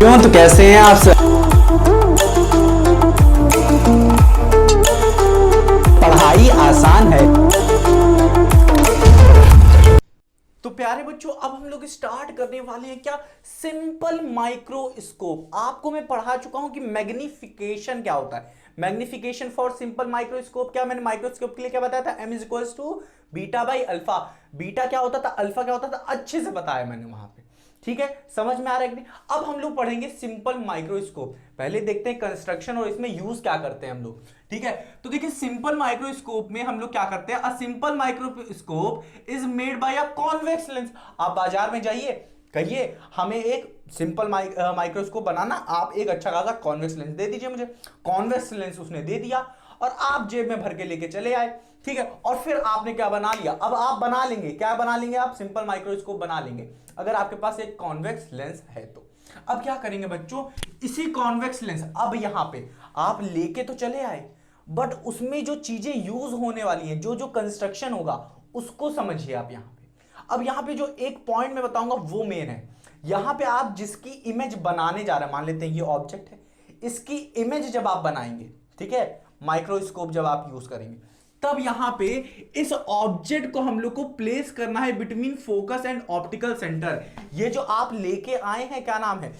दोस्तों तो कैसे हैं आप सब। पढ़ाई आसान है। तो प्यारे बच्चों अब हम लोग स्टार्ट करने वाले हैं क्या, सिंपल माइक्रोस्कोप। आपको मैं पढ़ा चुका हूं कि मैग्निफिकेशन क्या होता है। मैग्निफिकेशन फॉर सिंपल माइक्रोस्कोप क्या, मैंने माइक्रोस्कोप के लिए क्या बताया था, M is equals to beta by alpha. Beta क्या होता था, अल्फा क्या होता था, अच्छे से बताया मैंने वहां पे। ठीक है, समझ में आ रहा है कि नहीं। अब हम लोग पढ़ेंगे सिंपल माइक्रोस्कोप। पहले देखते हैं कंस्ट्रक्शन और इसमें यूज क्या करते हैं हम लोग। ठीक है, तो देखिए सिंपल माइक्रोस्कोप में हम लोग क्या करते हैं, a simple microscope is made by a convex lens. आप बाजार में जाइए, कहिए हमें एक सिंपल माइक्रोस्कोप बनाना, आप एक अच्छा खासा कॉन्वेक्स लेंस दे दीजिए मुझे। कॉन्वेक्स लेंस उसने दे दिया और आप जेब में भर के लेके चले आए। ठीक है, और फिर आपने क्या बना लिया, अब आप बना लेंगे, क्या बना लेंगे, आप सिंपल माइक्रोस्कोप बना लेंगे अगर आपके पास एक कॉन्वेक्स लेंस है तो। अब क्या करेंगे बच्चों, इसी कॉन्वेक्स लेंस अब यहां पे आप लेके तो चले आए, बट उसमें जो चीजें यूज होने वाली हैं, जो जो कंस्ट्रक्शन होगा उसको समझिए आप यहां पे। अब यहां पे जो एक पॉइंट मैं बताऊंगा वो मेन है। यहां पे आप जिसकी इमेज बनाने जा रहे हैं, मान लेते हैं ये ऑब्जेक्ट है, इसकी इमेज जब आप बनाएंगे, ठीक है, माइक्रोस्कोप जब आप यूज करेंगे, तब यहां पे इस ऑब्जेक्ट को हम लोग को प्लेस करना है between focus and optical centre. ये जो आप लेके आए हैं, क्या नाम है,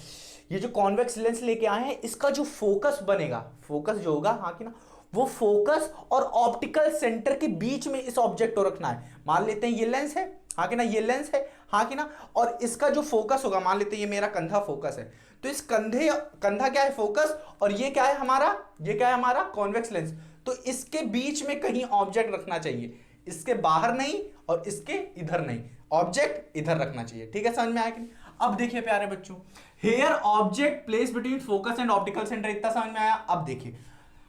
ये जो कॉन्वेक्स लेंस लेके आए हैं, इसका जो फोकस बनेगा, फोकस जो होगा, हाँ कि ना, वो फोकस और ऑप्टिकल सेंटर के बीच में इस ऑब्जेक्ट को रखना है। मान लेते हैं ये लेंस है, हाँ कि ना, ये लेंस है, हाँ कि ना, और इसका जो फोकस होगा, मान लेते हैं ये मेरा कंधा फोकस है, तो इस कंधे, कंधा क्या है, फोकस, और ये क्या है हमारा, ये क्या है हमारा कॉन्वेक्स लेंस। तो इसके बीच में कहीं ऑब्जेक्ट रखना चाहिए, इसके बाहर नहीं और इसके इधर नहीं, ऑब्जेक्ट इधर रखना चाहिए। ठीक है, समझ में आया कि नहीं। अब देखिए प्यारे बच्चों, here object place between focus and optical centre, इतना समझ में आया। अब देखिए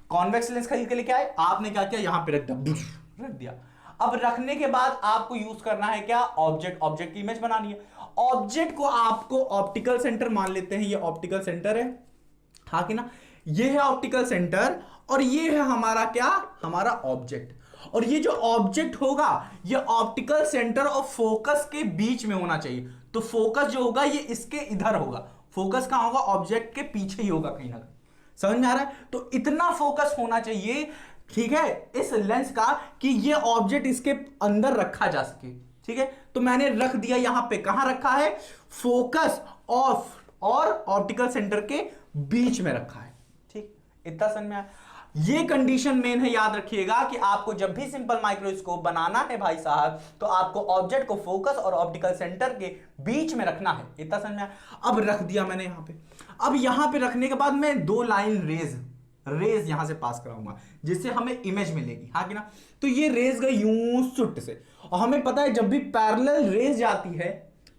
कॉन्वेक्स लेंस खरीद के लेके आए, आपने क्या किया, यहां पे रख दिया, रख दिया। अब रखने के बाद आपको यूज करना है क्या, ऑब्जेक्ट, ऑब्जेक्ट की इमेज बनानी है। ऑब्जेक्ट को आपको ऑप्टिकल सेंटर मान लेते हैं, ये ऑप्टिकल सेंटर है, हाँ कि ना, ये है ऑप्टिकल सेंटर और ये है हमारा क्या, हमारा ऑब्जेक्ट। और ये जो ऑब्जेक्ट होगा ये ऑप्टिकल सेंटर और फोकस के बीच में होना चाहिए। तो फोकस जो होगा ये इसके इधर होगा, फोकस कहां होगा, ऑब्जेक्ट के पीछे ही होगा कहीं ना कहीं। समझ में आ रहा है, तो इतना फोकस होना चाहिए, ठीक है, इस लेंस का, कि ये ऑब्जेक्ट इसके अंदर रखा जा सके। ठीक है, तो मैंने रख दिया यहां पे, कहां रखा है, फोकस ऑफ और ऑप्टिकल सेंटर के बीच में रखा है। ठीक, इतना समझ में आया। ये कंडीशन मेन है, याद रखिएगा कि आपको जब भी सिंपल माइक्रोस्कोप बनाना है भाई साहब, तो आपको ऑब्जेक्ट को फोकस और ऑप्टिकल सेंटर के बीच में रखना है। इतना समझ में आया। अब रख दिया मैंने यहां पे। अब यहां पे रखने के बाद मैं दो लाइन रेज यहां से पास कराऊंगा, जिससे हमें इमेज मिलेगी, हाँ कि ना। तो ये रेज गई यूं सुट से, और हमें पता है जब भी पैरेलल रेज जाती है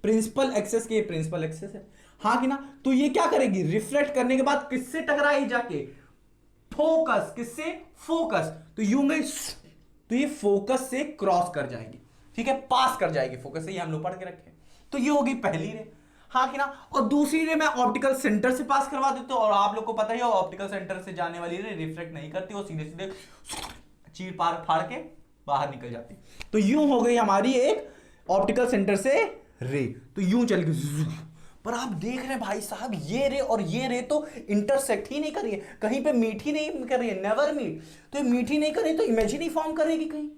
प्रिंसिपल एक्सेस के, प्रिंसिपल एक्सेस है, हाँ कि ना, तो ये क्या करेगी, रिफ्लेक्ट करने के बाद किससे टकराई जाके, फोकस, किससे, फोकस। तो यूं गई, तो ये फोकस से क्रॉस कर जाएगी, ठीक है, पास कर जाएगी फोकस से, ये हम लोग पढ़ के रखे। तो ये होगी पहली रे, हाँ कि ना। और दूसरी रे मैं ऑप्टिकल सेंटर से पास करवा देता हूं, और आप लोग को पता ही है ऑप्टिकल सेंटर से जाने वाली रे रिफ्लेक्ट नहीं करती, वो सीधे सीधे चीर पार फाड़ के बाहर निकल जाती। तो यूं हो गई हमारी एक ऑप्टिकल सेंटर से रे, तो यूं चल गई। पर आप देख रहे हैं भाई साहब, ये रे और ये रे तो इंटरसेक्ट ही नहीं कर रही है, कहीं पे मीट ही नहीं कर रही है, नेवर मीट। तो ये मीट ही नहीं कर रही तो इमेज ही नहीं फॉर्म करेगी कहीं।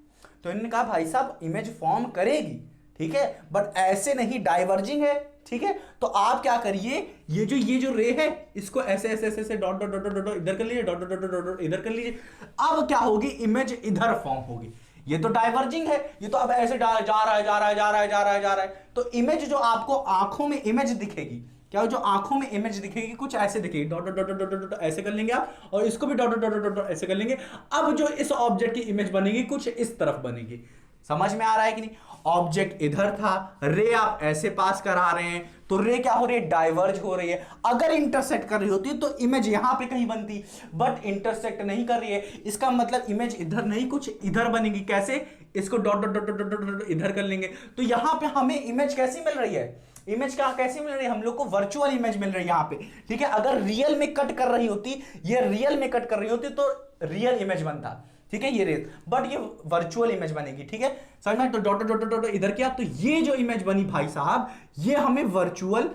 तो इन्होंने कहा भाई साहब इमेज फॉर्म करेगी, ठीक है, बट ऐसे नहीं, डाइवर्जिंग है। ठीक है, तो आप क्या करिए, ये जो रे है इसको ऐसे ऐसे ऐसे ऐसे डॉट डॉट डॉट डॉट इधर कर लीजिए, डॉट डॉट डॉट डॉट इधर कर लीजिए। अब क्या होगी, इमेज इधर फॉर्म होगी। ये तो डाइवर्जिंग है, ये तो अब ऐसे जा रहा है, जा रहा है, जा रहा है, जा रहा है, जा रहा है। तो इमेज जो आपको आंखों में इमेज दिखेगी, क्या, जो आंखों में इमेज दिखेगी कुछ ऐसे दिखेगी, dot dot dot dot dot ऐसे कर लेंगे आप, और इसको भी डॉट डॉट डॉट डॉट ऐसे कर लेंगे। अब जो इस ऑब्जेक्ट की इमेज बनेगी कुछ इस तरफ बनेगी। समझ में आ रहा है कि नहीं। ऑब्जेक्ट इधर था, रे आप ऐसे पास करा रहे हैं, तो रे क्या हो रही है, डाइवर्ज हो रही है। अगर इंटरसेक्ट कर रही होती तो इमेज यहां पे कहीं बनती, बट इंटरसेक्ट नहीं कर रही है, इसका मतलब इमेज इधर नहीं कुछ इधर बनेगी। कैसे, इसको dot dot dot dot dot इधर कर लेंगे, तो यहां पे हमें इमेज कैसी मिल रही है, इमेज क्या कैसी मिल रही है, हम लोग को वर्चुअल इमेज मिल रही है यहाँ पे। ठीक है, अगर रियल में कट कर रही होती, ये रियल में कट कर रही होती तो रियल इमेज बनता, ठीक है, ये रेस, बट ये वर्चुअल इमेज बनेगी। ठीक है, समझ में, तो डॉट डॉट डॉट इधर किया, तो ये जो इमेज बनी भाई साहब, ये हमें वर्चुअल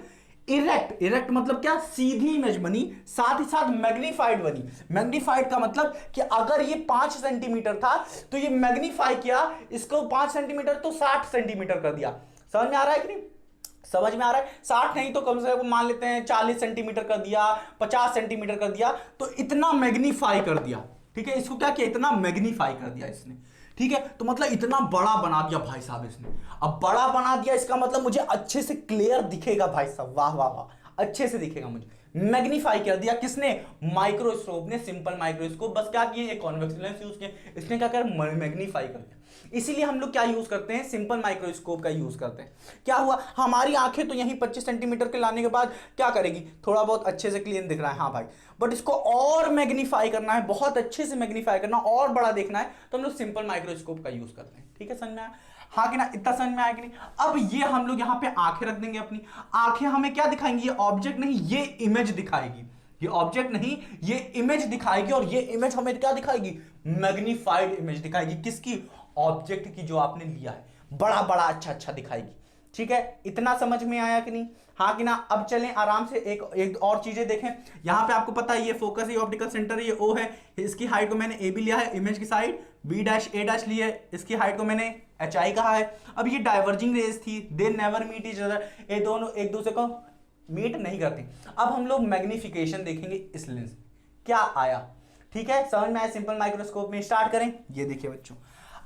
इरेक्ट, इरेक्ट मतलब क्या, सीधी इमेज बनी, साथ ही साथ मैग्नीफाइड बनी। मैग्नीफाइड का मतलब कि अगर ये 5 सेंटीमीटर था तो ये मैग्नीफाई किया इसको 5 सेंटीमीटर तो 60 सेंटीमीटर कर दिया। समझ में आ रहा है कि नहीं? समझ में आ रहा है? 60 नहीं तो कम से कम मान लेते हैं 40 सेंटीमीटर कर दिया, 50 सेंटीमीटर कर दिया, तो इतना मैग्नीफाई कर दिया। ठीक है, इसको क्या किया, इतना मैग्नीफाई कर दिया इसने। ठीक है, तो मतलब इतना बड़ा बना दिया भाई साहब इसने। अब बड़ा बना दिया इसका मतलब मुझे अच्छे से क्लियर दिखेगा भाई साहब, वाह वाह वाह, अच्छे से दिखेगा मुझे। मैग्नीफाई कर दिया किसने, माइक्रोस्कोप ने, सिंपल माइक्रोस्कोप। बस क्या किए, ये कॉन्वेक्स लेंस यूज किए, इसने क्या कर, मैग्नीफाई कर दिया। इसीलिए हम लोग क्या यूज करते हैं, सिंपल माइक्रोस्कोप का यूज करते हैं। क्या हुआ, हमारी आंखें तो यहीं 25 सेंटीमीटर के लाने के बाद क्या करेगी, थोड़ा बहुत अच्छे से क्लीन दिख रहा है, हाँ भाई, बट इसको और मैग्नीफाई करना है, बहुत अच्छे से मैग्नीफाई करना, और बड़ा देखना है, तो हम लोग सिंपल माइक्रोस्कोप का यूज करते हैं। ठीक है, समझ में आया, हाँ कि ना, इतना समझ में आया कि नहीं? अब ये हम लोग यहाँ पे आंखें रख देंगे अपनी, आंखें हमें क्या दिखाएंगी, ये ऑब्जेक्ट नहीं, ये इमेज दिखाएगी। ये ऑब्जेक्ट नहीं, ये इमेज दिखाएगी, और ये इमेज हमें क्या दिखाएगी, मैग्नीफाइड इमेज दिखाएगी। किसकी, ऑब्जेक्ट की जो आपने लिया है, बड़ा बड़ा अच्छा अच्छा दिखाएगी। ठीक है, इतना समझ में आया कि नहीं, हाँ कि ना? अब चलें आराम से एक और चीजें देखें। यहां पे आपको पता है ये फोकस है, ऑप्टिकल सेंटर है, ये ओ है, इसकी हाइट को मैंने ए बी लिया है, इमेज की साइड बी डैश ए डैश ली है, इसकी हाइट को मैंने एच आई कहा है। अब ये डाइवर्जिंग रेज थी, they never meet each other, ये दोनों एक दूसरे को मीट नहीं करती। अब हम लोग मैग्निफिकेशन देखेंगे इस लेंस में, क्या आया। ठीक है, समझ में आया, सिंपल माइक्रोस्कोप में स्टार्ट करें। ये देखिए बच्चों,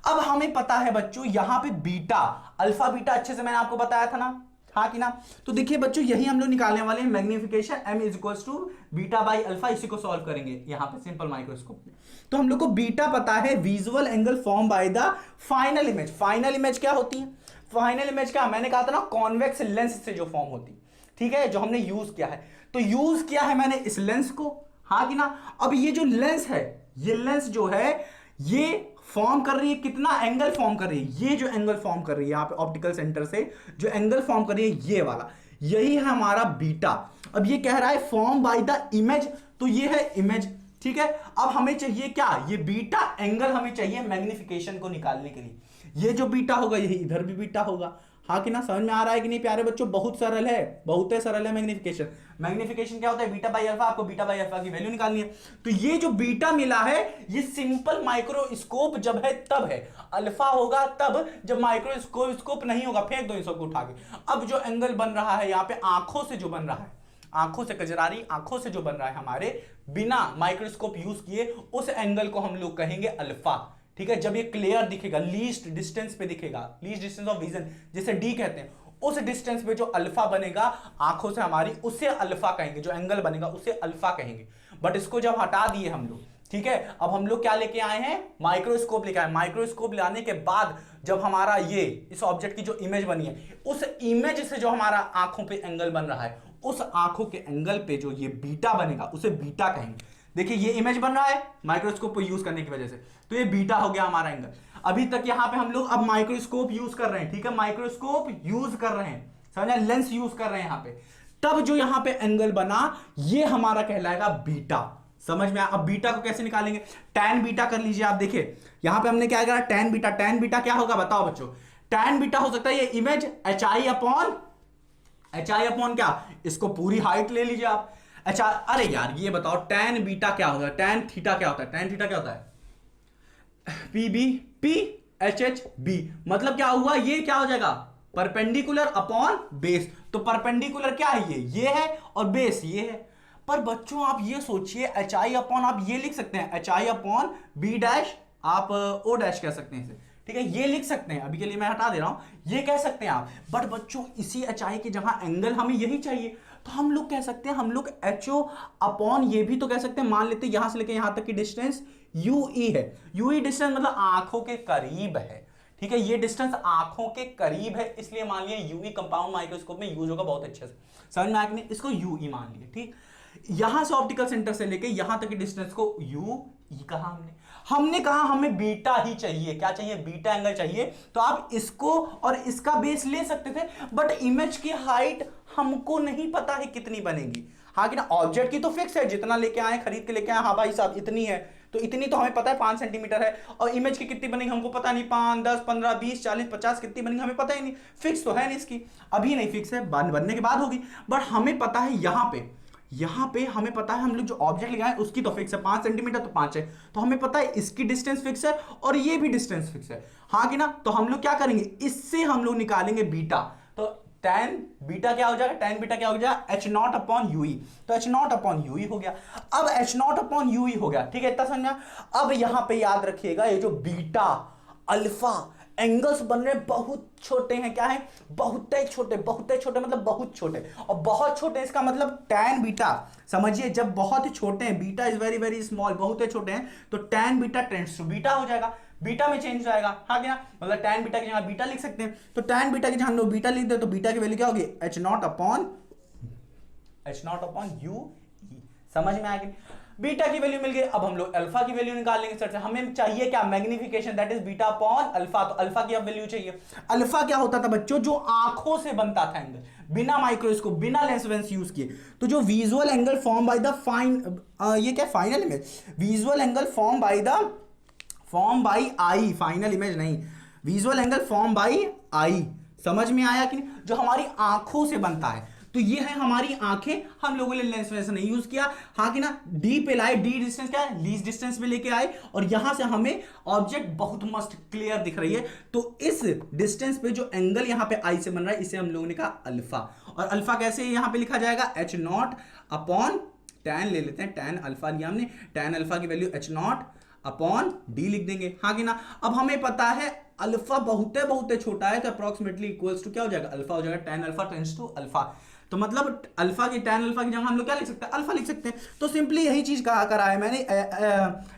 अब हमें पता है बच्चों यहां पे बीटा, अल्फा बीटा अच्छे से मैंने आपको बताया था ना, हाँ कि ना? तो देखिए बच्चों, यही हम लोग निकालने वाले हैं, magnification m is equal to beta by alpha, इसी को सॉल्व करेंगे यहां पे सिंपल माइक्रोस्कोप में। तो हम लोग को बीटा पता है, visual angle form by the final image. Final image क्या होती है, फाइनल इमेज क्या, मैंने कहा था ना, कॉन्वेक्स लेंस से जो फॉर्म होती। ठीक है, जो हमने यूज किया है, तो यूज किया है मैंने इस लेंस को, हाँ कि ना? अब ये जो लेंस है, ये लेंस जो है ये फॉर्म कर रही है कितना, एंगल फॉर्म कर रही है, ये जो एंगल फॉर्म कर रही है यहाँ पे ऑप्टिकल सेंटर से जो एंगल फॉर्म कर रही है, ये वाला, यही है हमारा बीटा। अब ये कह रहा है फॉर्म बाय द इमेज, तो ये है इमेज। ठीक है, अब हमें चाहिए क्या, ये बीटा एंगल हमें चाहिए मैग्निफिकेशन को निकालने के लिए। ये जो बीटा होगा यही इधर भी बीटा होगा, हाँ कि ना? समझ में आ रहा है कि नहीं प्यारे बच्चों? बहुत सरल है, बहुत सरल है मैग्निफिकेशन। मैग्निफिकेशन क्या होता है, बीटा बाई अल्फा, आपको बीटा बाई अल्फा की वैल्यू निकालनी है। तो ये जो बीटा मिला है, ये सिंपल माइक्रोस्कोप जब है तब है, अल्फा होगा तब जब माइक्रोस्कोप नहीं होगा, फेंक दो इन सबको उठा के। अब जो एंगल बन रहा है यहाँ पे आंखों से जो बन रहा है, आंखों से, कजरारी आंखों से जो बन रहा है हमारे, बिना माइक्रोस्कोप यूज किए, उस एंगल को हम लोग कहेंगे अल्फा। ठीक है, जब ये क्लियर दिखेगा, लीस्ट डिस्टेंस पे दिखेगा, लीस्ट डिस्टेंस ऑफ विजन जिसे डी कहते हैं, उस डिस्टेंस पे जो अल्फा बनेगा आंखों से हमारी, उसे अल्फा कहेंगे, जो एंगल बनेगा उसे अल्फा कहेंगे। बट इसको जब हटा दिए हम लोग, ठीक है, अब हम लोग क्या लेके आए हैं, माइक्रोस्कोप लेके आए। माइक्रोस्कोप लाने के बाद जब हमारा ये इस ऑब्जेक्ट की जो इमेज बनी है, उस इमेज से जो हमारा आंखों पे एंगल बन रहा है, उस आंखों के एंगल पे जो ये बीटा बनेगा उसे बीटा कहेंगे। देखिए ये इमेज बन रहा है माइक्रोस्कोप को यूज करने की वजह से, तो ये बीटा हो गया हमारा एंगल। अभी तक यहां पे हम लोग अब माइक्रोस्कोप यूज कर रहे हैं, ठीक है, माइक्रोस्कोप यूज कर रहे हैं, समझा, लेंस यूज कर रहे हैं यहां पे, तब जो यहां पे एंगल बना ये हमारा कहलाएगा बीटा। समझ में आया? अब बीटा को कैसे निकालेंगे, टैन बीटा कर लीजिए आप। देखिए यहां पे हमने क्या करा, टैन बीटा। टैन बीटा क्या होगा बताओ बच्चों? टैन बीटा हो सकता है ये इमेज एच आई अपॉन क्या, इसको पूरी हाइट ले लीजिए आप। अच्छा अरे यार ये बताओ टैन बीटा क्या होता है, टैन थीटा क्या होता है, टैन थीटा क्या होता है, P B P H H B, मतलब क्या हुआ, ये क्या हो जाएगा, परपेंडिकुलर अपॉन बेस। तो परपेंडिकुलर क्या है, ये है, और बेस ये है। पर बच्चों आप ये सोचिए, एच आई अपॉन आप ये लिख सकते हैं, H I upon B dash, आप ओ डैश कह सकते हैं इसे, ठीक है, ये लिख सकते हैं, अभी के लिए मैं हटा दे रहा हूं, ये कह सकते हैं आप। बट बच्चों इसी एच आई के जहां एंगल हमें यही चाहिए, तो हम लोग कह सकते हैं, हम लोग एच ओ अपॉन ये भी तो कह सकते हैं। मान लेते हैं यहां से लेकर यहां तक की डिस्टेंस यू ई है, यू ई डिस्टेंस मतलब आंखों के करीब है, ठीक है, ये डिस्टेंस आंखों के करीब है, इसलिए मान लिया यूई कंपाउंड माइक्रोस्कोप में यूज होगा बहुत अच्छे से, समझ में आया, इसको यूई मान लिया, ठीक। यहां से ऑप्टिकल सेंटर से लेके यहां तक की डिस्टेंस को यू ई कहा हमने कहा हमें बीटा ही चाहिए, क्या चाहिए, बीटा एंगल चाहिए। तो आप इसको और इसका बेस ले सकते थे, बट इमेज की हाइट हमको नहीं पता है कितनी बनेगी, हाँ कि ना, ऑब्जेक्ट की तो फिक्स है, जितना लेके आए खरीद के लेके आए, हाँ भाई साहब इतनी है, तो इतनी तो हमें पता है 5 सेंटीमीटर है, और इमेज की कितनी बनेगी हमको पता नहीं, 5, 10, 15, 20, 40, 50 कितनी बनेगी हमें पता ही नहीं, फिक्स तो है नहीं इसकी, अभी नहीं फिक्स है, बनने के बाद होगी। बट हमें पता है यहाँ पे हमें पता है हम लोग जो ऑब्जेक्ट लगाए उसकी तो फिक्स है 5 सेंटीमीटर, तो 5 है, तो हमें पता है इसकी डिस्टेंस फिक्स है और ये भी डिस्टेंस फिक्स है, हाँ कि ना। तो हम लोग क्या करेंगे, इससे हम लोग निकालेंगे बीटा, तो tan बीटा क्या हो जाएगा, tan बीटा क्या हो जाएगा, h0 अपॉन यूई, तो h0 अपॉन यूई हो गया। अब h0 अपॉन यूई हो गया, ठीक है, इतना समझा। अब यहां पे याद रखिएगा ये जो बीटा अल्फा एंगल्स बन रहे बहुत छोटे हैं, क्या है, बहुत छोटे मतलब बहुत छोटे, और बहुत छोटे इसका मतलब tan बीटा, समझिए जब बहुत छोटे हैं, beta is very very small, बहुत छोटे हैं, तो tan beta tends to beta हो जाएगा, बीटा में चेंज हो जाएगा, हाँ क्या, मतलब tan बीटा की जगह बीटा लिख सकते हैं, तो tan बीटा की जगह हम लोग बीटा लिख दे तो बीटा की वैल्यू क्या होगी, h0 अपॉन यू, समझ में आ गई। बीटा की वैल्यू मिल गई, अब हम लोग अल्फा की वैल्यू निकाल लेंगे सर से, हमें चाहिए क्या, magnification, that is beta upon alpha, तो अल्फा की अब वैल्यू चाहिए। अल्फा क्या होता था बच्चों, जो आंखों से बनता था एंगल, बिना माइक्रोस्कोप बिना लेंस वेंस यूज किए, तो जो visual angle form by the ये क्या final image, visual angle form by I, final image नहीं, विजुअल एंगल फॉर्म बाय आई, समझ में आया कि नहीं, जो हमारी आंखों से बनता है, तो ये है हमारी आंखें, हम लोगों ने लेंस वेंस नहीं यूज किया, हाँ कि ना, डी पे लाए, डी डिस्टेंस क्या है, लीस्ट डिस्टेंस पे लेके आए, और यहां से हमें ऑब्जेक्ट बहुत मस्त क्लियर दिख रही है, तो इस डिस्टेंस पे जो एंगल यहां पे आई से बन रहा है इसे हम लोगों ने कहा अल्फा, और अल्फा कैसे यहां पे लिखा जाएगा, h0 अपॉन tan ले लेते हैं, tan अल्फा लिया हमने, tan अल्फा की वैल्यू h0 अपॉन डी लिख देंगे, हाँ कि ना। अब हमें पता है अल्फा बहुत छोटा है, तो अप्रोक्सीमेटली इक्वल्स टू क्या हो जाएगा, अल्फा हो जाएगा, tan alpha tends to alpha, तो मतलब अल्फा की tan अल्फा की जगह हम लोग क्या लिख सकते हैं, अल्फा लिख सकते हैं, तो सिंपली यही चीज करा है मैंने,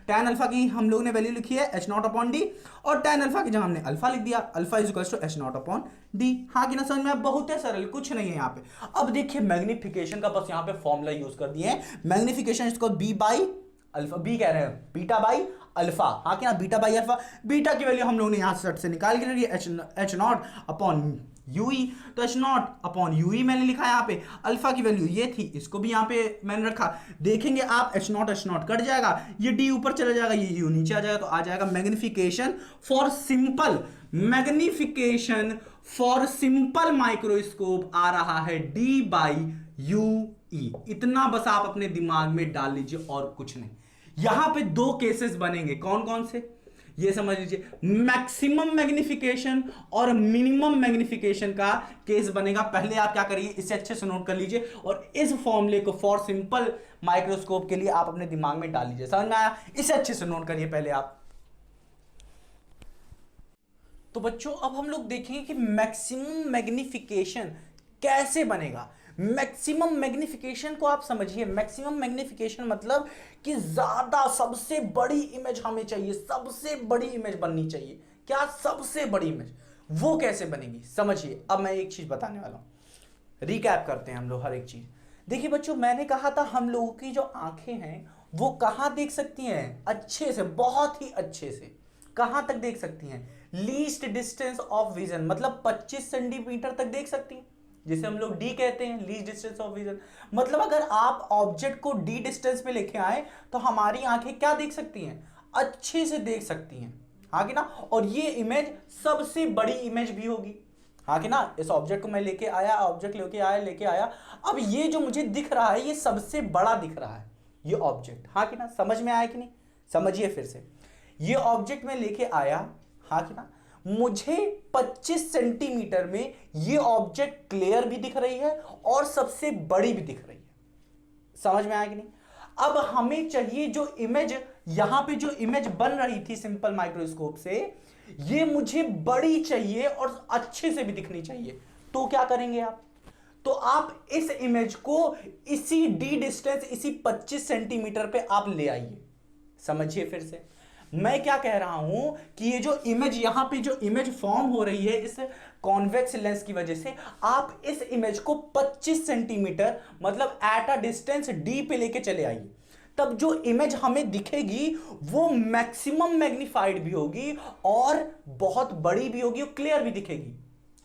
tan अल्फा की हम लोग ने वैल्यू लिखी है h0 अपॉन डी, और tan अल्फा की जगह हमने अल्फा लिख दिया, alpha is equals to h0 upon D, हाँ कि ना, समझ में, बहुत है सरल, कुछ नहीं है यहाँ पे। अब देखिए मैग्निफिकेशन का बस यहाँ पे फॉर्मूला यूज कर दिए हैं, मैग्निफिकेशन इसको बी बाई अल्फा, बी कह रहे हैं, बीटा बाई अल्फा, हाँ क्या, बीटा बाई अल्फा, बीटा की वैल्यू हम लोगों ने यहाँ से निकाल के रखी है, h0 अपॉन यूई, तो h0 अपॉन यूई मैंने लिखा है यहाँ पे, अल्फा की वैल्यू ये थी, इसको भी यहाँ पे मैंने रखा, देखेंगे आप h0 कट जाएगा, ये d ऊपर चला जाएगा, ये u नीचे आ जाएगा, तो आ जाएगा मैग्निफिकेशन फॉर सिंपल माइक्रोस्कोप आ रहा है d बाई यू ई, इतना बस आप अपने दिमाग में डाल लीजिए और कुछ नहीं। यहां पे दो केसेस बनेंगे, कौन कौन से, ये समझ लीजिए, मैक्सिमम मैग्निफिकेशन और मिनिमम मैग्निफिकेशन का केस बनेगा। पहले आप क्या करिए, इसे अच्छे से नोट कर लीजिए, और इस फॉर्मूले को फॉर सिंपल माइक्रोस्कोप के लिए आप अपने दिमाग में डाल लीजिए, समझ में आया, इसे अच्छे से नोट करिए पहले आप। तो बच्चों अब हम लोग देखेंगे कि मैक्सिमम मैग्निफिकेशन कैसे बनेगा। मैक्सिमम मैग्निफिकेशन को आप समझिए, मैक्सिमम मैग्निफिकेशन मतलब कि ज्यादा, सबसे बड़ी इमेज हमें चाहिए, सबसे बड़ी इमेज बननी चाहिए, क्या, सबसे बड़ी इमेज, वो कैसे बनेगी समझिए। अब मैं एक चीज बताने वाला हूं, रिकैप करते हैं हम लोग हर एक चीज। देखिए बच्चों, मैंने कहा था हम लोगों की जो आंखें हैं वो कहां देख सकती हैं, अच्छे से, बहुत ही अच्छे से, कहां तक देख सकती हैं, लीस्ट डिस्टेंस ऑफ विजन, मतलब 25 सेंटीमीटर तक देख सकती हैं, जिसे हम लोग डी कहते हैं, लीस्ट डिस्टेंस ऑफ विजन। मतलब अगर आप ऑब्जेक्ट को डी डिस्टेंस पे लेके आए तो हमारी आंखें क्या देख सकती हैं, अच्छे से देख सकती हैं, हाँ कि ना, और ये इमेज सबसे बड़ी इमेज भी होगी, हाँ कि ना। इस ऑब्जेक्ट को मैं लेके आया, ऑब्जेक्ट लेके आया, अब ये जो मुझे दिख रहा है ये सबसे बड़ा दिख रहा है, ये ऑब्जेक्ट, हाँ कि ना, समझ में आया कि नहीं, समझिए फिर से, ये ऑब्जेक्ट में लेके आया, हाँ कि ना, मुझे 25 सेंटीमीटर में ये ऑब्जेक्ट क्लियर भी दिख रही है और सबसे बड़ी भी दिख रही है, समझ में आया कि नहीं। अब हमें चाहिए जो इमेज, यहां पे जो इमेज बन रही थी सिंपल माइक्रोस्कोप से, ये मुझे बड़ी चाहिए और अच्छे से भी दिखनी चाहिए, तो क्या करेंगे आप, तो आप इस इमेज को इसी डी डिस्टेंस, इसी 25 सेंटीमीटर पे आप ले आइए। समझिए फिर से मैं क्या कह रहा हूं कि ये जो इमेज, यहां पे जो इमेज फॉर्म हो रही है इस कॉन्वेक्स लेंस की वजह से, आप इस इमेज को 25 सेंटीमीटर मतलब एट अ डिस्टेंस डी पे लेके चले आइए, तब जो इमेज हमें दिखेगी वो मैक्सिमम मैग्नीफाइड भी होगी और बहुत बड़ी भी होगी और क्लियर भी दिखेगी।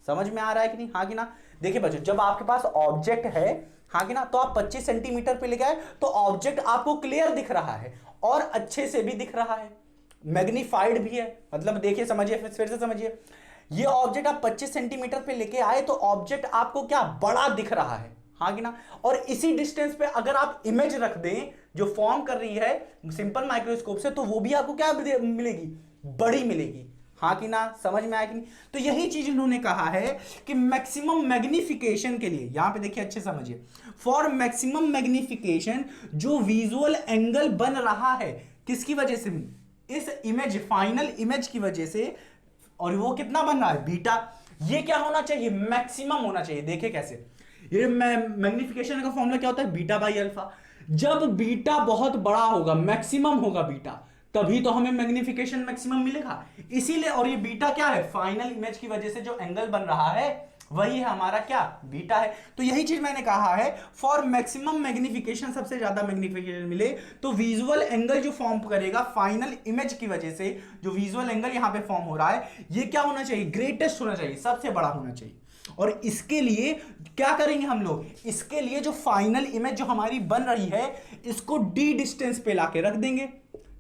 समझ में आ रहा है कि नहीं, हाँ कि ना। देखिए बच्चों, जब आपके पास ऑब्जेक्ट है हाँ कि ना। तो आप 25 सेंटीमीटर पे लेके आए तो ऑब्जेक्ट आपको क्लियर दिख रहा है और अच्छे से भी दिख रहा है, मैग्नीफाइड भी है। मतलब देखिए, समझिए, फिर से समझिए, ये ऑब्जेक्ट आप 25 सेंटीमीटर पे लेके आए तो ऑब्जेक्ट आपको क्या बड़ा दिख रहा है, हाँ कि ना। और इसी डिस्टेंस पे अगर आप इमेज रख दें जो फॉर्म कर रही है सिंपल माइक्रोस्कोप से, तो वो भी आपको क्या मिलेगी, बड़ी मिलेगी, हाँ कि ना। समझ में आया कि नहीं। तो यही चीज इन्होंने कहा है कि मैक्सिमम मैग्निफिकेशन के लिए, यहां पे देखिए अच्छे समझिए, फॉर मैक्सिमम मैग्निफिकेशन जो विजुअल एंगल बन रहा है किसकी वजह से, इस इमेज, फाइनल इमेज की वजह से, और वो कितना बन रहा है, बीटा। ये क्या होना चाहिए, मैक्सिमम होना चाहिए। देखिए कैसे, ये मैग्निफिकेशन का फॉर्मूला क्या होता है, बीटा बाई अल्फा। जब बीटा बहुत बड़ा होगा, मैक्सिमम होगा बीटा, तभी तो हमें मैग्निफिकेशन मैक्सिमम मिलेगा। इसीलिए, और ये बीटा क्या है, फाइनल इमेज की वजह से जो एंगल बन रहा है वही है हमारा क्या, बीटा है। तो यही चीज मैंने कहा है, फॉर मैक्सिमम मैग्निफिकेशन, सबसे ज्यादा मैग्निफिकेशन मिले तो विजुअल एंगल जो फॉर्म करेगा फाइनल इमेज की वजह से, जो विजुअल एंगल यहां पे फॉर्म हो रहा है, ये क्या होना चाहिए, ग्रेटेस्ट होना चाहिए, सबसे बड़ा होना चाहिए। और इसके लिए क्या करेंगे हम लोग, इसके लिए जो फाइनल इमेज जो हमारी बन रही है, इसको डी डिस्टेंस पे लाके रख देंगे।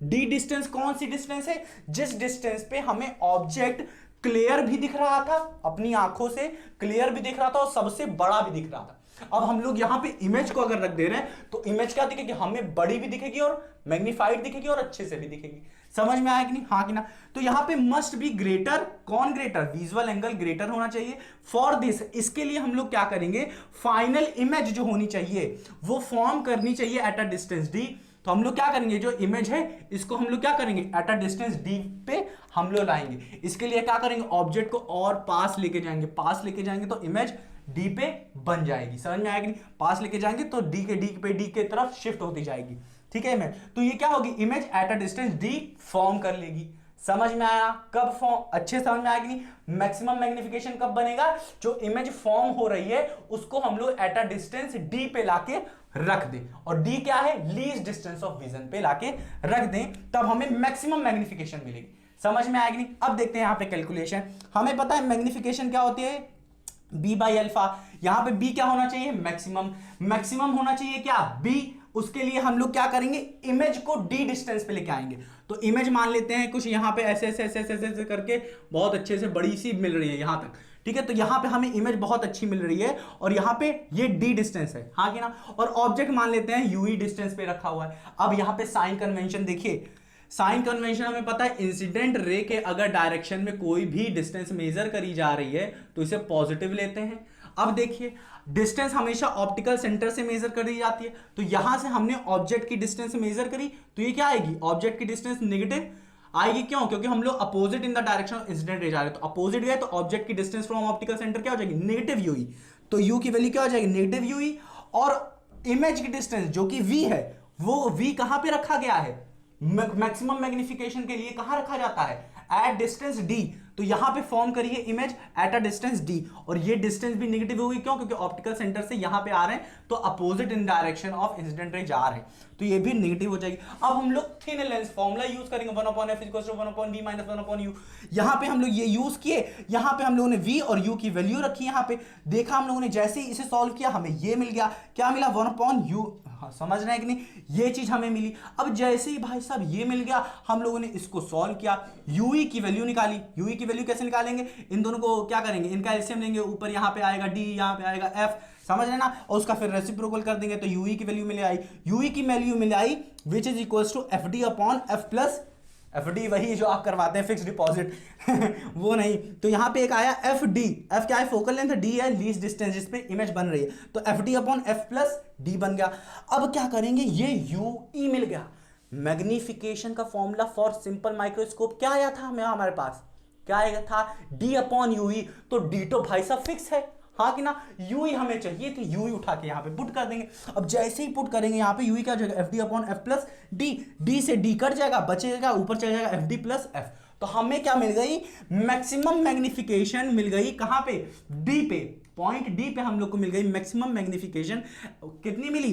डी डिस्टेंस कौन सी डिस्टेंस है, जिस डिस्टेंस पे हमें ऑब्जेक्ट क्लियर भी दिख रहा था, अपनी आंखों से क्लियर भी दिख रहा था और सबसे बड़ा भी दिख रहा था। अब हम लोग यहां पे इमेज को अगर रख दे रहे हैं तो इमेज क्या दिखेगी, हमें बड़ी भी दिखेगी और मैग्नीफाइड दिखेगी और अच्छे से भी दिखेगी। समझ में आया कि नहीं, हाँ कि ना। तो यहां पे मस्ट बी ग्रेटर, कौन ग्रेटर, विजुअल एंगल ग्रेटर होना चाहिए। फॉर दिस, इसके लिए हम लोग क्या करेंगे, फाइनल इमेज जो होनी चाहिए वो फॉर्म करनी चाहिए एट अ डिस्टेंस डी। तो हम लोग क्या करेंगे, जो इमेज है इसको हम लोग क्या करेंगे, एट अ डिस्टेंस डी पे हम लोग लाएंगे। इसके लिए क्या करेंगे, ऑब्जेक्ट को और पास लेके जाएंगे, पास लेके जाएंगे तो इमेज डी पे बन जाएगी। समझ में आएगी, पास लेके जाएंगे तो डी के तरफ शिफ्ट होती जाएगी, ठीक है इमेज। तो ये क्या होगी, image at a distance D form कर लेगी। समझ में आया, कब फॉर्म, अच्छे समझ में आएगी नहीं। मैक्सिमम मैग्निफिकेशन कब बनेगा, जो इमेज फॉर्म हो रही है उसको हम लोग एट अ डिस्टेंस डी पे लाके रख दें, और डी क्या है, लीस्ट डिस्टेंस ऑफ विजन पे लाके रख दें, तब हमें मैक्सिमम मैग्निफिकेशन मिलेगी। समझ में आएगी नहीं। अब देखते हैं यहां पे कैलकुलेशन। हमें पता है मैग्निफिकेशन क्या होती है, बी बाई अल्फा। यहां पे बी क्या होना चाहिए, मैक्सिमम, मैक्सिमम होना चाहिए क्या, बी। उसके लिए हम लोग क्या करेंगे, इमेज को डी डिस्टेंस पे लेके आएंगे। तो इमेज मान लेते हैं कुछ यहां पे ऐसे ऐसे ऐसे ऐसे ऐसे करके बहुत अच्छे से बड़ी सी मिल रही है यहां तक, ठीक है। तो यहां पे हमें इमेज बहुत अच्छी मिल रही है और यहां पे ये डी डिस्टेंस है, हाँ कि ना। और ऑब्जेक्ट मान लेते हैं यूई डिस्टेंस पे रखा हुआ है। अब यहां पे साइन कन्वेंशन देखिए, साइन कन्वेंशन हमें पता है, इंसिडेंट रे के अगर डायरेक्शन में कोई भी डिस्टेंस मेजर करी जा रही है तो इसे पॉजिटिव लेते हैं। अब देखिए, डिस्टेंस हमेशा ऑप्टिकल सेंटर से मेजर करी जाती है, तो यहां से हमने ऑब्जेक्ट की डिस्टेंस मेजर करी तो ये क्या आएगी, ऑब्जेक्ट की डिस्टेंस नेगेटिव आएगी। क्यों, क्योंकि हम लोग opposite in the direction of incident ray जा रहे हैं, तो अपोजिट गए तो ऑब्जेक्ट की डिस्टेंस फ्रॉम ऑप्टिकल सेंटर क्या हो जाएगी, नेगेटिव यूई। तो यू की वैल्यू क्या हो जाएगी, नेगेटिव यूई। और इमेज की डिस्टेंस जो कि वी है, वो वी कहां पे रखा गया है, मैक्सिमम मैग्निफिकेशन के लिए कहां रखा जाता है, एट डिस्टेंस डी। तो यहां पे फॉर्म करिए image at a distance D, और ये डिस्टेंस भी नेगेटिव होगी, क्यों, क्योंकि ऑप्टिकल सेंटर से यहां पे आ रहे हैं तो opposite in direction of incident ray जा रहे हैं, तो ये भी नेगेटिव हो जाएगी। अब हम लोग थिन लेंस फॉर्मूला यूज करेंगे, 1/f = 1/v - 1/u। यहां पे हम लोग ये यूज किए, यहां पे हम लोगों ने v और u की वैल्यू रखी, यहां पे देखा हम लोगों ने, जैसे ही इसे सॉल्व किया हमें ये मिल गया, क्या मिला, 1/u। हाँ, समझ रहे हैं कि नहीं, ये चीज हमें मिली। अब जैसे ही भाई साहब ये मिल गया, हम लोगों ने इसको सॉल्व किया, यूई की वैल्यू निकाली। यूई की वैल्यू कैसे निकालेंगे, इन दोनों को क्या करेंगे, इनका एलसीएम लेंगे, ऊपर यहां पे आएगा डी, यहां पे आएगा एफ, समझ रहे ना, और उसका फिर रेसिप्रोकल कर देंगे तो यूई की वैल्यू मिल आई। यूई की वैल्यू मिल आई which is equals to F D upon F plus, F D वही जो आप करवाते हैं फिक्स डिपॉजिट वो नहीं। तो यहां पे एक आया एफ डी, एफ क्या है, फोकल लेंथ, डी है लीस्ट डिस्टेंस जिस पे इमेज बन रही है, तो F D upon F plus D बन गया। अब क्या करेंगे, ये यूई मिल गया। मैग्निफिकेशन का फॉर्मूला फॉर सिंपल माइक्रोस्कोप क्या आया था हमें, हमारे पास क्या आया था, डी अपॉन यूई। तो डी तो भाई साहब फिक्स है, हाँ कि ना, यूई हमें चाहिए थी, यूई उठा के यहां पे पुट कर देंगे। अब जैसे ही पुट करेंगे यहां पे यूई क्या हो जाएगा, F D upon F plus D, D से डी कट जाएगा, बचेगा, ऊपर चला जाएगा एफ डी प्लस एफ। तो हमें क्या मिल गई, मैक्सिमम मैग्निफिकेशन मिल गई, कहां पे, डी पे, पॉइंट डी पे हम लोग को मिल गई मैक्सिमम मैग्निफिकेशन। कितनी मिली,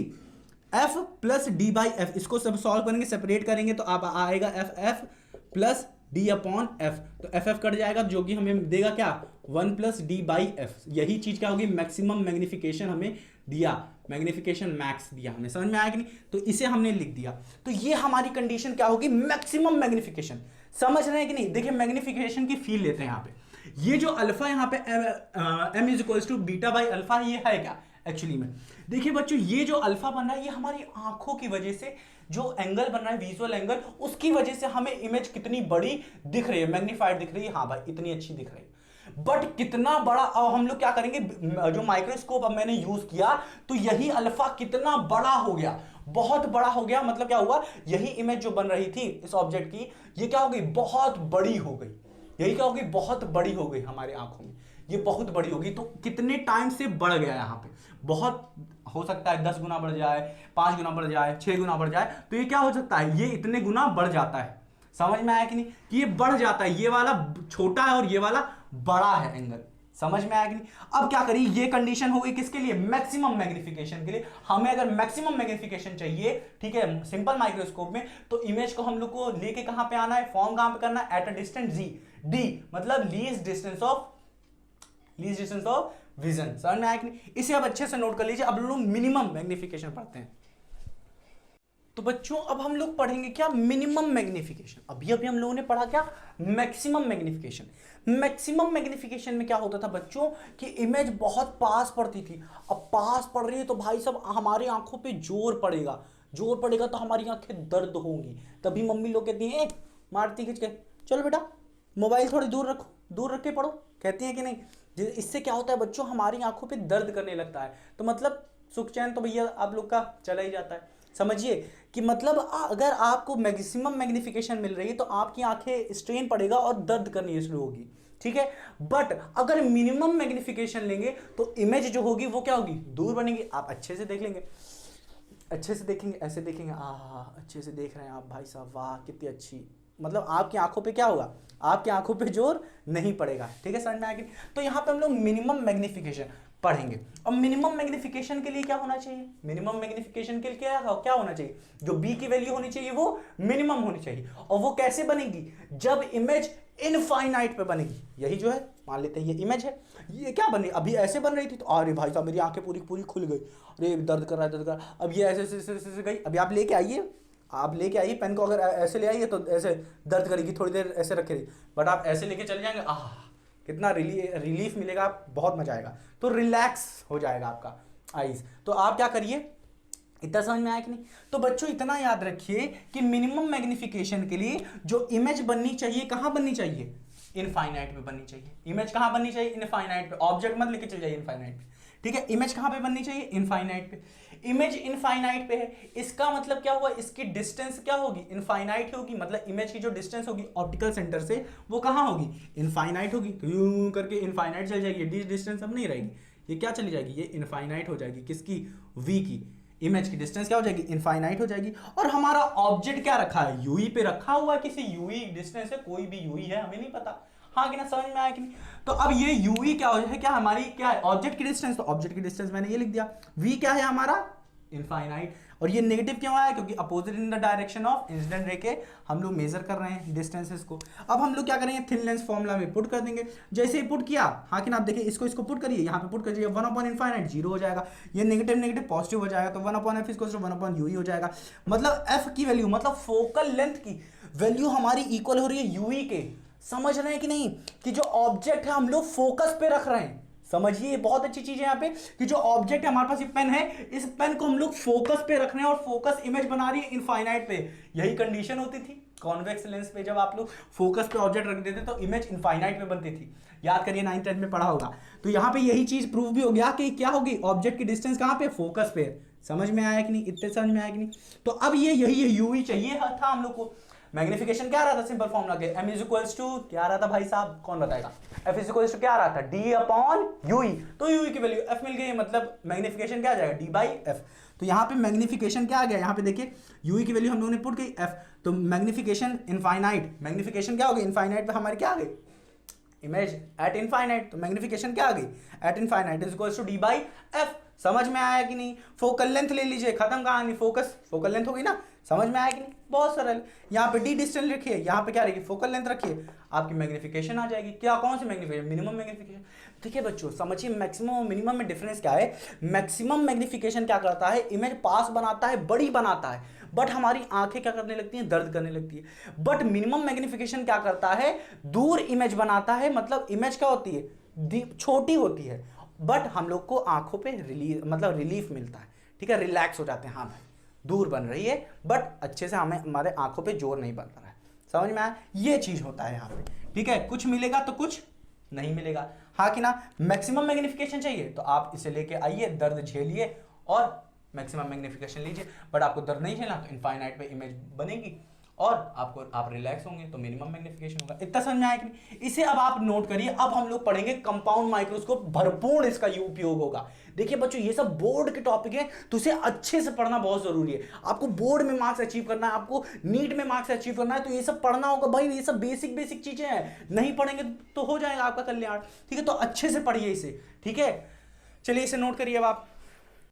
F plus D by F. इसको सब सॉल्व करेंगे, सेपरेट करेंगे तो आप आएगा F F plus D upon F, तो एफ एफ कट जाएगा जो कि हमें देगा क्या 1 प्लस डी बाई एफ। यही चीज क्या होगी, मैक्सिमम मैग्निफिकेशन हमें दिया, मैग्निफिकेशन मैक्स दिया हमें, समझ में आया कि नहीं, तो इसे हमने लिख दिया। तो ये हमारी कंडीशन क्या होगी, मैक्सिमम मैग्निफिकेशन। समझ रहे हैं कि नहीं, देखिए मैग्निफिकेशन की फील लेते हैं यहाँ पे। ये जो अल्फा यहाँ पे m is equals to beta by alpha, ये है क्या एक्चुअली में, देखिए बच्चों ये जो अल्फा बन रहा है ये हमारी आंखों की वजह से जो एंगल बन रहा है विजुअल एंगल, उसकी वजह से हमें इमेज कितनी बड़ी दिख रही है, मैग्नीफाइड दिख रही है, हाँ भाई इतनी अच्छी दिख रही है। बट कितना बड़ा, अब हम लोग क्या करेंगे, जो माइक्रोस्कोप अब मैंने यूज किया तो यही अल्फा कितना बड़ा हो गया, बहुत बड़ा हो गया। मतलब क्या हुआ, यही इमेज जो बन रही थी इस ऑब्जेक्ट की, ये क्या हो गई, बहुत बड़ी हो गई। यही क्या होगी, बहुत बड़ी हो गई हमारे आंखों में, ये बहुत बड़ी होगी। तो कितने टाइम से बढ़ गया यहाँ पे, बहुत हो सकता है 10 गुना बढ़ जाए, 5 गुना बढ़ जाए, 6 गुना बढ़ जाए, तो ये क्या हो सकता है, ये इतने गुना बढ़ जाता है। समझ में आया कि नहीं, कि ये बढ़ जाता है, ये वाला छोटा है और ये वाला बड़ा है एंगल। समझ में आया कि नहीं। अब क्या करिए, ये कंडीशन हो गई किसके लिए, मैक्सिमम मैग्निफिकेशन के लिए। हमें अगर मैक्सिमम मैग्निफिकेशन चाहिए, ठीक है, सिंपल माइक्रोस्कोप में, तो इमेज को हम लोग को लेके कहां पे आना है, फॉर्म कहां पे करना है, एट अ डिस्टेंस जी, डी मतलब लीस्ट डिस्टेंस ऑफ विजन। समझ में आया कि नहीं, इसे अब अच्छे से नोट कर लीजिए। अब लोग मिनिमम मैग्निफिकेशन पढ़ते हैं। तो बच्चों अब हम लोग पढ़ेंगे क्या, मिनिमम मैग्निफिकेशन। अभी अभी हम लोगों ने पढ़ा क्या, मैक्सिमम मैग्निफिकेशन। मैक्सिमम मैग्निफिकेशन में क्या होता था बच्चों कि इमेज बहुत पास पड़ती थी। अब पास पड़ रही है तो भाई साहब हमारी आंखों पे जोर पड़ेगा, जोर पड़ेगा तो हमारी आंखें दर्द होंगी। तभी मम्मी लोग कहती हैं मारती खींच के, चलो बेटा मोबाइल थोड़ी दूर रखो, दूर रख के पढ़ो, कहती हैं कि नहीं। इससे क्या होता है बच्चों, हमारी आंखों पे दर्द करने लगता है। तो मतलब सुख चैन तो भैया आप लोग का चला ही जाता है। समझिए कि मतलब अगर आपको मैक्सिमम मैग्निफिकेशन मिल रही है तो आपकी आंखें स्ट्रेन पड़ेगा और दर्द करनी शुरू होगी, ठीक है। बट अगर मिनिमम मैग्निफिकेशन लेंगे तो इमेज जो होगी वो क्या होगी, दूर बनेगी। आप अच्छे से देख लेंगे, अच्छे से देखेंगे, ऐसे देखेंगे, अच्छे से देख रहे हैं आप भाई साहब, वाह कितनी अच्छी, मतलब आपकी आंखों पे क्या होगा, आपकी आंखों पे जोर नहीं पड़ेगा, ठीक है, समझ में आएगी। तो यहाँ पे हम लोग मिनिमम मैग्निफिकेशन पढ़ेंगे। अब मिनिमम मैग्निफिकेशन के लिए क्या होना चाहिए, मिनिमम मैग्निफिकेशन के लिए क्या होना चाहिए, जो बी की वैल्यू होनी चाहिए वो मिनिमम होनी चाहिए। और वो कैसे बनेगी, जब इमेज इनफाइनाइट पे बनेगी। यही जो है, मान लेते हैं ये इमेज है, ये क्या बनी, अभी ऐसे बन रही थी तो अरे भाई साहब मेरी आंखें पूरी पूरी खुल गई, अरे दर्द कर रहा है, दर्द कर रहा है। अब ये ऐसे गई, अभी आप लेके आइए, आप लेके आइए पेन को, अगर ऐसे ले आइए तो ऐसे दर्द करेगी, थोड़ी देर ऐसे रखे रही। बट आप ऐसे लेके चले जाएंगे, कितना रिलीफ मिलेगा, बहुत मजा आएगा, तो रिलैक्स हो जाएगा आपका आईज। तो आप क्या करिए, इतना समझ में आया कि नहीं। तो बच्चों इतना याद रखिए कि मिनिमम मैग्निफिकेशन के लिए जो इमेज बननी चाहिए, कहां बननी चाहिए, इनफाइनाइट पे बननी चाहिए। इमेज कहां बननी चाहिए, इनफाइनाइट पे। ऑब्जेक्ट मत लेके चल जाइए इनफाइनाइट पे, ठीक है। इमेज कहां पे बननी चाहिए, इनफाइनाइट पे। इमेज इनफाइनाइट पे है, इसका मतलब क्या हुआ, इसकी डिस्टेंस क्या होगी, इनफाइनाइट होगी। मतलब इमेज की जो डिस्टेंस होगी ऑप्टिकल सेंटर से वो कहां होगी, इनफाइनाइट होगी। तो यूं करके इनफाइनाइट चल जाएगी, डिस्टेंस अब नहीं रहेगी, ये क्या चली जाएगी, ये इनफाइनाइट हो जाएगी। किसकी, वी की। इमेज की डिस्टेंस क्या हो जाएगी, इनफाइनाइट हो जाएगी। और हमारा ऑब्जेक्ट क्या रखा है, यूई पे रखा हुआ है, किसी यूई डिस्टेंस है, कोई भी यूई है, हमें नहीं पता, हाँ कि ना, समझ में आया कि नहीं। तो अब ये यूवी क्या है, क्या हमारी क्या है, ऑब्जेक्ट की डिस्टेंस। तो ऑब्जेक्ट की डिस्टेंस मैंने ये लिख दिया, वी क्या है हमारा, इनफाइनाइट। और ये नेगेटिव क्यों आया, क्योंकि opposite in the direction of incident ray के हम लोग मेजर कर रहे हैं डिस्टेंसेस को। अब हम लोग क्या करेंगे, थिन लेंस फॉर्मूला में पुट कर देंगे। जैसे ही पुट किया, हाँ कि ना, आप देखिए इसको पुट करिए, यहाँ पे पुट करिए, 1/इनफाइनाइट 0 हो जाएगा, ये नेगेटिव पॉजिटिव हो जाएगा, तो 1/f इक्वल्स टू 1/ui हो जाएगा। मतलब f की वैल्यू, मतलब फोकल लेंथ की वैल्यू हमारी इक्वल हो रही है ui के। समझ रहे हैं कि नहीं, कि जो ऑब्जेक्ट है हम लोग फोकस पे रख रहे हैं। समझिए बहुत अच्छी चीज है यहाँ पे, कि जो ऑब्जेक्ट है हमारे पास ये पेन है, इस पेन को हम लोग फोकस पे रख रहे हैं और फोकस इमेज बना रही है इनफाइनाइट पे। यही कंडीशन होती थी कॉन्वेक्स लेंस पे, जब आप लोग फोकस पे ऑब्जेक्ट रख देते तो इमेज इनफाइनाइट पे बनती थी। याद करिए 9th 10th में पढ़ा होगा। तो यहाँ पे यही चीज प्रूव भी हो गया कि क्या होगी, ऑब्जेक्ट की डिस्टेंस कहाँ पे, फोकस पे। समझ में आया कि नहीं, इतने समझ में आया कि नहीं। तो अब ये यही यूवी चाहिए था हम लोग को। मैग्निफिकेशन क्या रहा था, सिंपल फॉर्मूला के, m इज इक्वल्स टू क्या रहा था भाई साहब, कौन बताएगा, f इज इक्वल्स टू क्या रहा था, d अपॉन ui। तो ui की वैल्यू f मिल गई, मतलब मैग्निफिकेशन क्या आ जाएगा, d बाई f। तो यहाँ पे मैग्निफिकेशन क्या आ गया, यहाँ पे देखिए ui की वैल्यू हम लोगों ने पुट की f, तो मैग्निफिकेशन इनफाइनाइट, मैग्निफिकेशन क्या हो गई, इनफाइनाइट पे हमारी क्या आ गई, इमेज एट इनफाइनाइट। तो मैग्निफिकेशन क्या आ गई, at infinite is equals to d by f। समझ में आया कि नहीं? फोकल लेंथ ले लीजिए, खत्म कहानी, फोकस फोकल लेंथ होगी ना, समझ में आया कि नहीं? बहुत सरल। यहाँ पे डी डिस्टेंस रखिए, यहाँ पे क्या रहेगी, फोकल लेंथ रखिए, आपकी मैग्निफिकेशन आ जाएगी। क्या, कौन सी मैग्निफिकेशन? Minimum magnification. देखिए बच्चों समझिए मैक्सिमम और मिनिमम में डिफरेंस क्या है। मैक्सिमम मैग्निफिकेशन क्या करता है, इमेज पास बनाता है, बड़ी बनाता है, बट हमारी आंखें क्या करने लगती हैं, दर्द करने लगती है। बट मिनिमम मैग्निफिकेशन क्या करता है, दूर इमेज बनाता है, मतलब इमेज क्या होती है, छोटी होती है, बट हम लोग को आंखों पे रिलीफ मिलता है, ठीक है, रिलैक्स हो जाते हैं, हाँ भाई दूर बन रही है बट अच्छे से हमें हमारे आंखों पे जोर नहीं बन रहा है। समझ में आया? ये चीज होता है यहाँ पे, ठीक है, कुछ मिलेगा तो कुछ नहीं मिलेगा, हाँ कि ना? मैक्सिमम मैग्निफिकेशन चाहिए तो आप इसे लेके आइए, दर्द झेलिए और मैक्सिमम मैग्निफिकेशन लीजिए। बट आपको दर्द नहीं झेलना तो इनफाइनाइट पे इमेज बनेगी और आप रिलैक्स होंगे तो मिनिमम मैग्निफिकेशन होगा। इतना समझ में आया कि नहीं? इसे अब आप नोट करिए। अब हम लोग पढ़ेंगे कंपाउंड माइक्रोस्कोप, भरपूर इसका उपयोग होगा। देखिए बच्चों ये सब बोर्ड के टॉपिक है तो इसे अच्छे से पढ़ना बहुत जरूरी है। आपको बोर्ड में मार्क्स अचीव करना है, आपको नीट में मार्क्स अचीव करना है, तो ये सब पढ़ना होगा भाई। ये सब बेसिक चीजें हैं, नहीं पढ़ेंगे तो हो जाएगा आपका कल्याण, ठीक है? तो अच्छे से पढ़िए इसे, ठीक है? चलिए इसे नोट करिए अब आप।